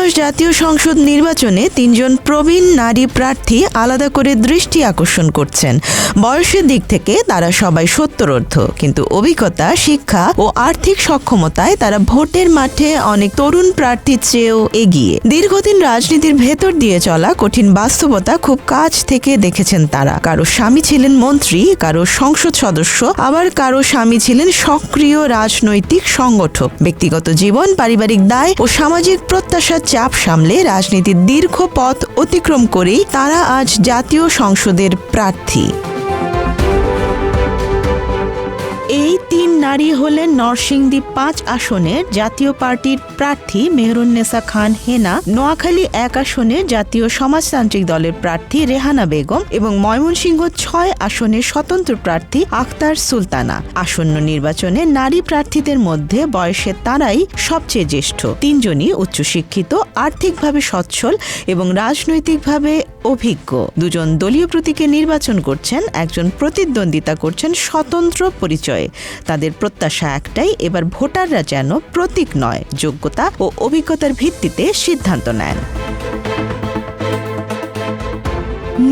ত্রয়োদশ জাতীয় সংসদ নির্বাচনে 3 জন প্রবীণ নারী প্রার্থী আলাদা করে দৃষ্টি আকর্ষণ করছেন। বয়সের দিক থেকে তারা সবাই 70 কিন্তু অভিজ্ঞতা, শিক্ষা ও আর্থিক সক্ষমতায় তারা ভোটের মাঠে অনেক তরুণ প্রার্থীর চেয়েও এগিয়ে। দীর্ঘদিন রাজনীতির ভেতর দিয়ে চলা কঠিন বাস্তবতা খুব কাছ থেকে দেখেছেন তারা। কারো স্বামী ছিলেন মন্ত্রী, কারো সংসদ সদস্য, আবার কারো স্বামী ছিলেন সক্রিয় রাজনৈতিক সংগঠক। ব্যক্তিগত জীবন, পারিবারিক দায় ও সামাজিক প্রত্যাশার চাপ সামলে রাজনীতির দীর্ঘ পথ অতিক্রম করেই তারা আজ জাতীয় সংসদের প্রার্থী। এই 3 নারী হলেন নরসিংদী 5 আসনের জাতীয় পার্টির প্রার্থী মেহেরুন্নেসা খান হেনা, নোয়াখালী 1 আসনের জাতীয় সমাজতান্ত্রিক দলের প্রার্থী রেহানা বেগম এবং ময়মনসিংহ 6 আসনের স্বতন্ত্র প্রার্থী আখতার সুলতানা। আসন্ন নির্বাচনে নারী প্রার্থীদের মধ্যে বয়সে তারাই সবচেয়ে জ্যেষ্ঠ। 3 জনই উচ্চশিক্ষিত, আর্থিকভাবে সচ্ছল এবং রাজনৈতিকভাবে অভিজ্ঞ। 2 জন দলীয় প্রতীকে নির্বাচন করছেন, একজন প্রতিদ্বন্দ্বিতা করছেন স্বতন্ত্র পরিচয়ে। তাদের প্রত্যাশা একটাই, এবার ভোটাররা যেন প্রতীক নয়, যোগ্যতা ও অভিজ্ঞতার ভিত্তিতে সিদ্ধান্ত নেন।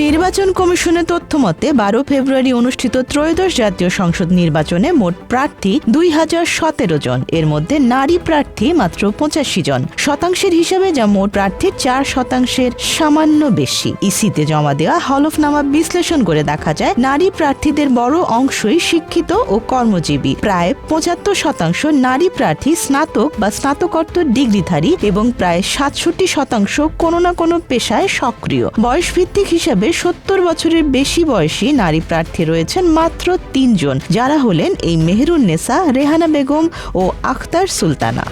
নির্বাচন কমিশনের তথ্য মতে 12 ফেব্রুয়ারি অনুষ্ঠিত ত্রয়োদশ জাতীয় সংসদ নির্বাচনে মোট প্রার্থী 2017 জন। এর মধ্যে নারী প্রার্থী মাত্র 85 জন। শতাংশের হিসাবে যা মোট প্রার্থীর 4% সামান্য বেশি। ইসিতে জমা দেওয়া হলফনামা বিশ্লেষণ করে দেখা যায়, নারী প্রার্থীদের বড় অংশই শিক্ষিত ও কর্মজীবী। প্রায় 75% নারী প্রার্থী স্নাতক বা স্নাতকোত্তর ডিগ্রিধারী এবং প্রায় 67% কোনো না কোনো পেশায় সক্রিয়। বয়সভিত্তিক হিসাবে 70 বছরের বেশি বয়সী নারী প্রার্থী রয়েছেন মাত্র 3 জন, যারা হলেন এই মেহেরুন্নেসা, রেহানা বেগম ও আখতার সুলতানা।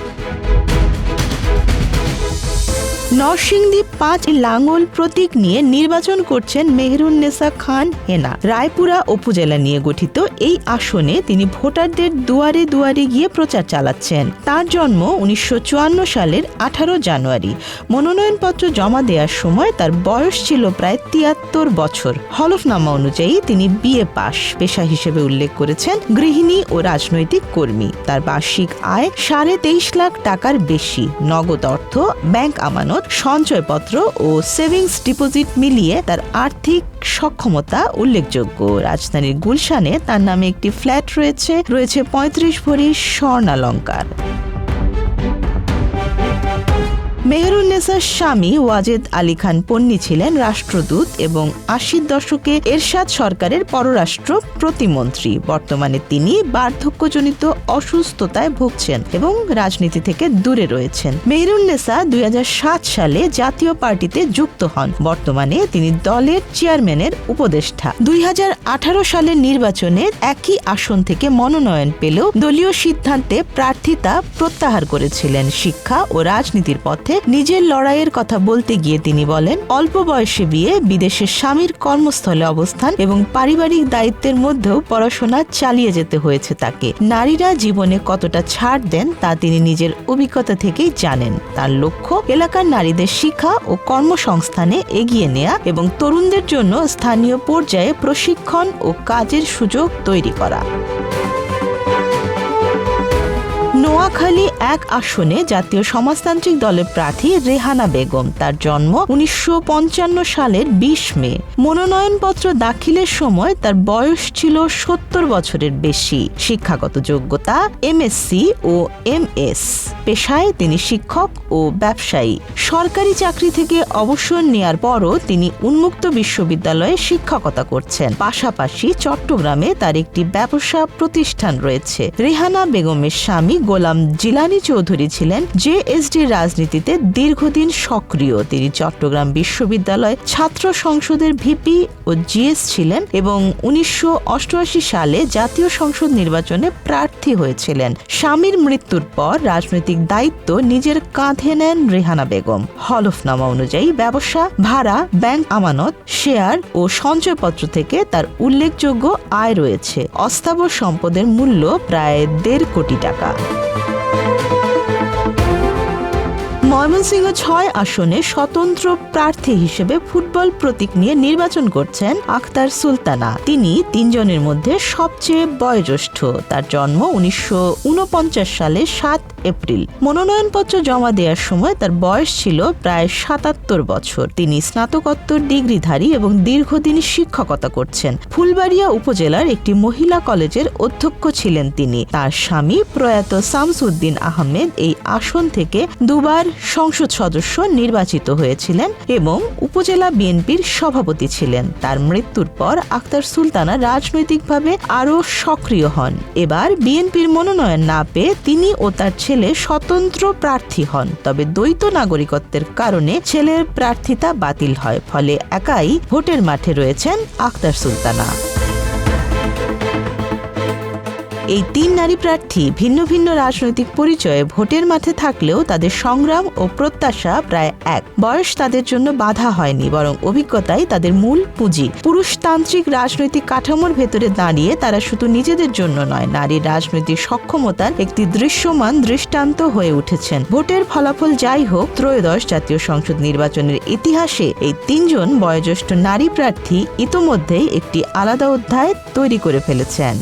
নরসিংদী 5 লাঙ্গল প্রতীক নিয়ে নির্বাচন করছেন মেহেরুন্নেসা খান হেনা। রায়পুরা উপজেলা নিয়ে গঠিত এই আসনে তিনি ভোটারদের দুয়ারে দুয়ারে গিয়ে প্রচার চালাচ্ছেন। তার জন্ম 1954 সালের 18 জানুয়ারি। মনোনয়নপত্র জমা দেওয়ার সময় তার বয়স ছিল প্রায় 73 বছর। হলফনামা অনুযায়ী তিনি বিএ পাস। পেশা হিসেবে উল্লেখ করেছেন গৃহিণী ও রাজনৈতিক কর্মী। তার বার্ষিক আয় 23.5 লাখ টাকার বেশি। নগদ অর্থ, ব্যাংক আমানত, সঞ্চয়পত্র ও সেভিংস ডিপোজিট মিলিয়ে তার আর্থিক সক্ষমতা উল্লেখযোগ্য। রাজধানীর গুলশানে তার নামে একটি ফ্ল্যাট রয়েছে 35 ভরি স্বর্ণালংকার। মেহেরুন্নেসার স্বামী ওয়াজেদ আলী খান পন্নী ছিলেন রাষ্ট্রদূত এবং 80 দশকে এরশাদ সরকারের পররাষ্ট্র প্রতিমন্ত্রী। বর্তমানে তিনি বার্ধক্যজনিত অসুস্থতায় ভুগছেন এবং রাজনীতি থেকে দূরে রয়েছেন। মেহেরুন্নেসা 2007 সালে জাতীয় পার্টিতে যুক্ত হন। বর্তমানে তিনি দলের চেয়ারম্যানের উপদেষ্টা। 2018 সালের নির্বাচনে একই আসন থেকে মনোনয়ন পেলেও দলীয় সিদ্ধান্তে প্রার্থিতা প্রত্যাহার করেছিলেন। শিক্ষা ও রাজনীতির পথে নিজের লড়াইয়ের কথা বলতে গিয়ে তিনি বলেন, অল্প বয়সে বিয়ে, বিদেশে স্বামীর কর্মস্থলে অবস্থান এবং পারিবারিক দায়িত্বের মধ্যেও পড়াশোনা চালিয়ে যেতে হয়েছে তাকে। নারীরা জীবনে কতটা ছাড় দেন তা তিনি নিজের অভিজ্ঞতা থেকেই জানেন। তার লক্ষ্য এলাকার নারীদের শিক্ষা ও কর্মসংস্থানে এগিয়ে নেয়া এবং তরুণদের জন্য স্থানীয় পর্যায়ে প্রশিক্ষণ ও কাজের সুযোগ তৈরি করা। নোয়াখালী 1 আসনে জাতীয় সমাজতান্ত্রিক দলের প্রার্থী রেহানা বেগম। তার জন্ম 1955 সালের 20 মে। মনোনয়নপত্র দাখিলের সময় তার বয়স ছিল 70 বছরের বেশি। শিক্ষাগত যোগ্যতা এমএসসি ও এমএস। পেশায় তিনি শিক্ষক ও ব্যবসায়ী। সরকারি চাকরি থেকে অবসর নেয়ার পরও তিনি উন্মুক্ত বিশ্ববিদ্যালয়ে শিক্ষকতা করছেন। পাশাপাশি চট্টগ্রামে তার একটি ব্যবসা প্রতিষ্ঠান রয়েছে। রেহানা বেগমের স্বামী গোলাম জিলানী চৌধুরী ছিলেন জেএসডির রাজনীতিতে দীর্ঘদিন সক্রিয়। তিনি চট্টগ্রাম বিশ্ববিদ্যালয় ছাত্র সংসদের ভিপি ও জিএস ছিলেন এবং 1988 সালে জাতীয় সংসদ নির্বাচনে প্রার্থী হয়েছিলেন। স্বামীর মৃত্যুর পর রাজনৈতিক দায়িত্ব নিজের কাঁধে নেন রেহানা বেগম। হলফনামা অনুযায়ী ব্যবসা, ভাড়া, ব্যাংক আমানত, শেয়ার ও সঞ্চয়পত্র থেকে তার উল্লেখযোগ্য আয় রয়েছে। অস্থাবর সম্পদের মূল্য প্রায় 1.5 কোটি টাকা। ময়মনসিংহ 6 আসনে স্বতন্ত্র প্রার্থী হিসেবে ফুটবল প্রতীক নিয়ে নির্বাচন করছেন আখতার সুলতানা। তিনি 3 জনের মধ্যে সবচেয়ে বয়োজ্যেষ্ঠ। তার জন্ম 1949 সালে 7 এপ্রিল। মনোনয়নপত্র জমা দেওয়ার সময় তার বয়স ছিল প্রায় ৭৭ বছর। তিনি স্নাতকোত্তর ডিগ্রিধারী এবং দীর্ঘদিন শিক্ষকতা করছেন। ফুলবাড়িয়া উপজেলার একটি মহিলা কলেজের অধ্যক্ষ ছিলেন তিনি। তার স্বামী প্রয়াত শামসুদ্দিন আহমেদ এই আসন থেকে দুবার সংসদ সদস্য নির্বাচিত হয়েছিলেন এবং উপজেলা বিএনপির সভাপতি ছিলেন। তার মৃত্যুর পর আক্তার সুলতানা রাজনৈতিকভাবে আরও সক্রিয় হন। এবার বিএনপির মনোনয়ন না পেয়ে তিনি ও তার ছেলে স্বতন্ত্র প্রার্থী হন। তবে দ্বৈত নাগরিকত্বের কারণে ছেলের প্রার্থিতা বাতিল হয়, ফলে একাই ভোটের মাঠে রয়েছেন আক্তার সুলতানা। এই ৩ নারী প্রার্থী ভিন্ন ভিন্ন রাজনৈতিক পরিচয়ে ভোটের মাঠে থাকলেও তাদের সংগ্রাম ও প্রত্যাশা প্রায় এক। বয়স তাদের জন্য বাধা হয়নি, বরং অভিজ্ঞতাই তাদের মূল পুঁজি। পুরুষতান্ত্রিক রাজনৈতিক কাঠামোর ভেতরে দাঁড়িয়ে তারা শুধু নিজেদের জন্য নয়, নারীর রাজনৈতিক সক্ষমতার একটি দৃশ্যমান দৃষ্টান্ত হয়ে উঠেছেন। ভোটের ফলাফল যাই হোক, ত্রয়োদশ জাতীয় সংসদ নির্বাচনের ইতিহাসে এই ৩ জন বয়োজ্যেষ্ঠ নারী প্রার্থী ইতোমধ্যেই একটি আলাদা অধ্যায় তৈরি করে ফেলেছেন।